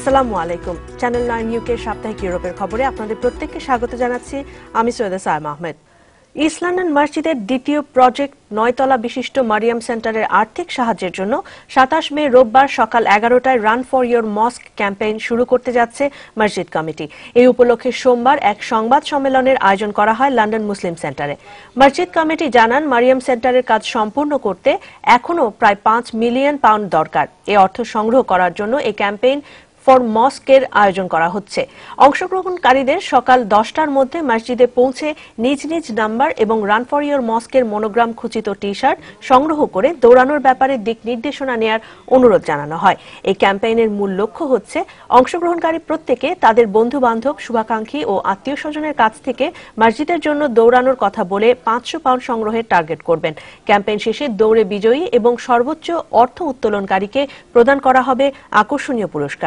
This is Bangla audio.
আসসালামু আলাইকুম। চ্যানেল 9 ইউকে সাপ্তাহিক ইউরোপের খবরে আপনাদের প্রত্যেককে স্বাগত জানাচ্ছি। আমি সৈয়দা সায়েমা আহমেদ। ইস্ট লন্ডন মসজিদের দ্বিতীয় প্রজেক্ট 9 তলা বিশিষ্ট মারিয়াম সেন্টারের আর্থিক সাহায্যের জন্য 27 মে রোববার সকাল 11টায় রান ফর ইয়োর মস্ক ক্যাম্পেইন শুরু করতে যাচ্ছে মসজিদ কমিটি। এই উপলক্ষে সোমবার এক সংবাদ সম্মেলনের আয়োজন করা হয় লন্ডন মুসলিম সেন্টারে। মসজিদ কমিটি জানান, মারিয়াম সেন্টারের কাজ সম্পূর্ণ করতে এখনও প্রায় 5 মিলিয়ন পাউন্ড দরকার। এই অর্থ সংগ্রহ করার জন্য এই ক্যাম্পেইন ফর মস্কের আয়োজন করা হচ্ছে। অংশগ্রহণকারীদের সকাল 10টার মধ্যে মসজিদে পৌঁছে নিজ নিজ নাম্বার এবং রান ফর ইয়োর মস্কের মনোগ্রাম খচিত টি-শার্ট সংগ্রহ করে দৌড়ানোর ব্যাপারে দিক নির্দেশনা নেয়ার অনুরোধ জানানো হয়। এই ক্যাম্পেইনের মূল লক্ষ্য হচ্ছে অংশগ্রহণকারী প্রত্যেকে তাদের বন্ধু বান্ধব, শুভাকাঙ্ক্ষী ও আত্মীয় স্বজনের কাছ থেকে মসজিদের জন্য দৌড়ানোর কথা বলে 500 পাউন্ড সংগ্রহের টার্গেট করবেন। ক্যাম্পেইন শেষে দৌড়ে বিজয়ী এবং সর্বোচ্চ অর্থ উত্তোলনকারীকে প্রদান করা হবে আকর্ষণীয় পুরস্কার।